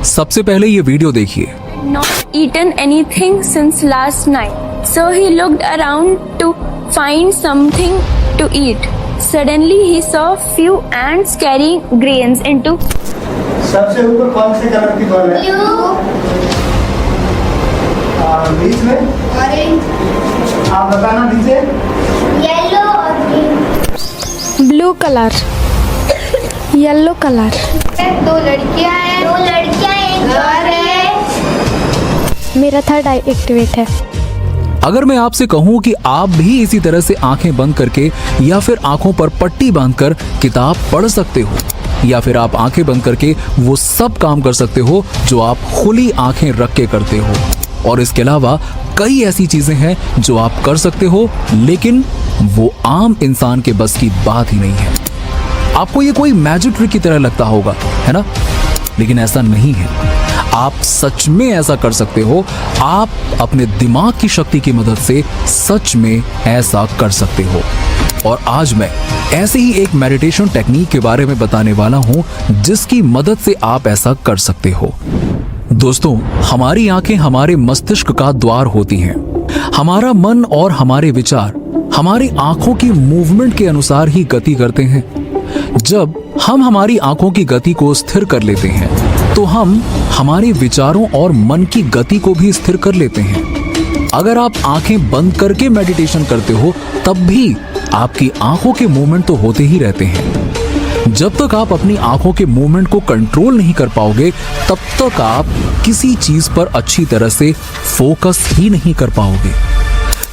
सबसे पहले ये वीडियो देखिए। Not eaten anything since last night. So he looked around to find something to eat. Suddenly he saw few ants carrying grains into. सबसे ऊपर कौन से कलर की बॉल है? बीच में ऑरेंज। आप बताना नीचे। येलो और green. Blue colour, yellow colour. दो लड़कियां हैं, एक घर है। मेरा थर्ड आई एक्टिवेट है। अगर मैं आपसे कहूं कि आप भी इसी तरह से आंखें बंद करके या फिर आंखों पर पट्टी बांधकर किताब पढ़ सकते हो, या फिर आप आंखें बंद करके वो सब काम कर सकते हो जो आप खुली आंखें रख के करते हो, और इसके अलावा कई ऐसी चीजें हैं जो आप कर सकते हो, लेकिन वो आम इंसान के बस की बात ही नहीं है। आपको ये कोई मैजिक ट्रिक की तरह लगता होगा, है ना? लेकिन ऐसा नहीं है। आप सच में ऐसा कर सकते हो। आप अपने दिमाग की शक्ति की मदद से सच में ऐसा कर सकते हो। और आज मैं ऐसे ही एक मेडिटेशन टेक्निक के बारे में बताने वाला हूं जिसकी मदद से आप ऐसा कर सकते हो। दोस्तों, हमारी आंखें हमारे मस्तिष्क का द्वार होती हैं। हमारा मन और हमारे विचार हमारी आंखों की मूवमेंट के अनुसार ही गति करते हैं। जब हम हमारी आंखों की गति को स्थिर कर लेते हैं तो हम हमारे विचारों और मन की गति को भी स्थिर कर लेते हैं। अगर आप आंखें बंद करके मेडिटेशन करते हो तब भी आपकी आंखों के मूवमेंट तो होते ही रहते हैं। जब तक आप अपनी आंखों के मूवमेंट को कंट्रोल नहीं कर पाओगे तब तक आप किसी चीज पर अच्छी तरह से फोकस ही नहीं कर पाओगे।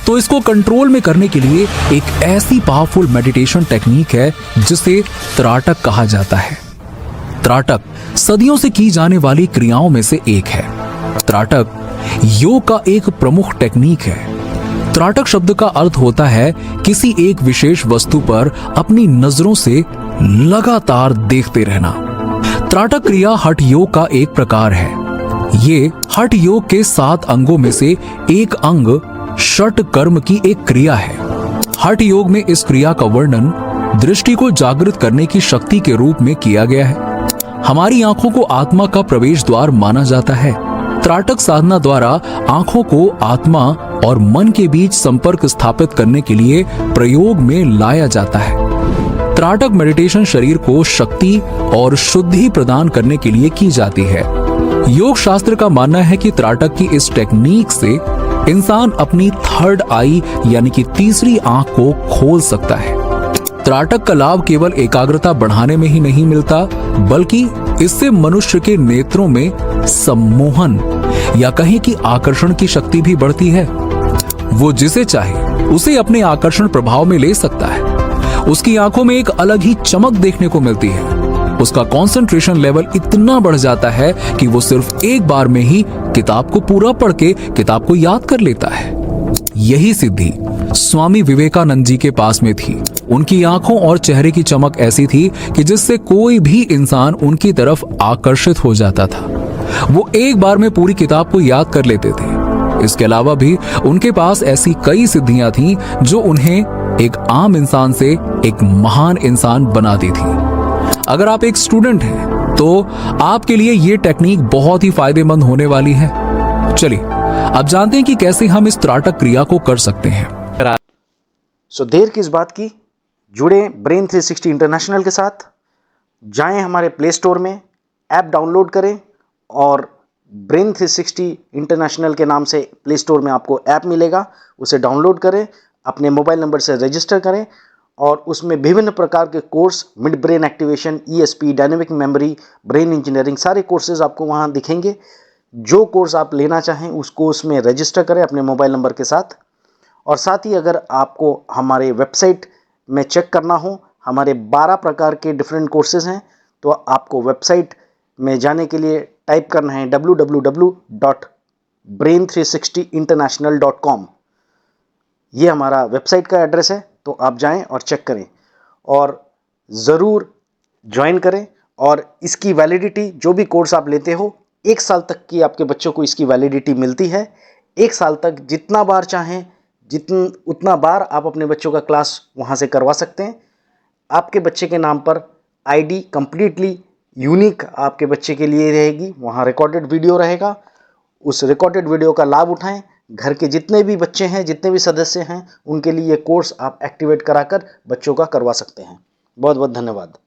तो इसको कंट्रोल में करने के लिए एक ऐसी पावरफुल मेडिटेशन टेक्निक है जिसे त्राटक कहा जाता है। त्राटक सदियों से की जाने वाली क्रियाओं में से एक है। त्राटक योग का एक प्रमुख टेक्निक है। त्राटक शब्द का अर्थ होता है किसी एक विशेष वस्तु पर अपनी नजरों से लगातार देखते रहना। त्राटक क्रिया हठ योग का एक प्रकार है। ये हठ योग के 7 अंगों में से एक अंग षट कर्म की एक क्रिया है। हठ योग में इस क्रिया का वर्णन दृष्टि को जागृत करने की शक्ति के रूप में किया गया है। हमारी आंखों को आत्मा का प्रवेश द्वार माना जाता है। त्राटक साधना द्वारा आंखों को आत्मा और मन के बीच संपर्क स्थापित करने के लिए प्रयोग में लाया जाता है। त्राटक मेडिटेशन शरीर को शक्ति और शुद्धि प्रदान करने के लिए की जाती है। योग शास्त्र का मानना है कि त्राटक की इस टेक्निक से इंसान अपनी थर्ड आई यानी कि तीसरी आंख को खोल सकता है। त्राटक का लाभ केवल एकाग्रता बढ़ाने में ही नहीं मिलता, बल्कि इससे मनुष्य के नेत्रों में सम्मोहन या कहें कि आकर्षण की शक्ति भी बढ़ती है। वो जिसे चाहे उसे अपने आकर्षण प्रभाव में ले सकता है। उसकी आंखों में एक अलग ही चमक देखने को मिलती है। उसका कंसंट्रेशन लेवल इतना बढ़ जाता है कि वो सिर्फ एक बार में ही किताब को पूरा पढ़ के किताब को याद कर लेता है। यही सिद्धि स्वामी विवेकानंद जी के पास में थी। उनकी आंखों और चेहरे की चमक ऐसी थी कि जिससे कोई भी इंसान उनकी तरफ आकर्षित हो जाता था। वो एक बार में पूरी किताब को याद कर लेते थे। इसके अलावा भी उनके पास ऐसी कई सिद्धियां थीं जो उन्हें एक आम इंसान से एक महान इंसान बनाती थी। अगर आप एक स्टूडेंट हैं तो आपके लिए ये टेक्निक बहुत ही फायदेमंद होने वाली है। चलिए अब जानते हैं कि कैसे हम इस त्राटक क्रिया को कर सकते हैं। सो देर किस बात की, जुड़े ब्रेन 360 इंटरनेशनल के साथ। जाएं हमारे प्ले स्टोर में, ऐप डाउनलोड करें और ब्रेन 360 इंटरनेशनल के नाम से प्ले स्टोर में आपको ऐप मिलेगा, उसे डाउनलोड करें, अपने मोबाइल नंबर से रजिस्टर करें और उसमें विभिन्न प्रकार के course, mid brain activation, ESP, dynamic memory, brain engineering, सारे कोर्सेज आपको वहाँ दिखेंगे। जो कोर्स आप लेना चाहें उस कोर्स में रजिस्टर करें अपने मोबाइल नंबर के साथ। और साथ ही अगर आपको हमारे वेबसाइट में चेक करना हो, हमारे 12 प्रकार के डिफरेंट कोर्सेज हैं, तो आपको वेबसाइट में जाने के लिए टाइप करना है www.brain360international.com। ये हमारा वेबसाइट का एड्रेस है, तो आप जाएं और चेक करें और ज़रूर ज्वाइन करें। और इसकी वैलिडिटी, जो भी कोर्स आप लेते हो, 1 साल तक की आपके बच्चों को इसकी वैलिडिटी मिलती है। 1 साल तक जितना बार चाहें उतना बार आप अपने बच्चों का क्लास वहाँ से करवा सकते हैं। आपके बच्चे के नाम पर ID कंप्लीटली यूनिक आपके बच्चे के लिए रहेगी। वहाँ रिकॉर्डेड वीडियो रहेगा, उस रिकॉर्डेड वीडियो का लाभ उठाएं। घर के जितने भी बच्चे हैं, जितने भी सदस्य हैं, उनके लिए ये कोर्स आप एक्टिवेट कराकर बच्चों का करवा सकते हैं। बहुत बहुत धन्यवाद।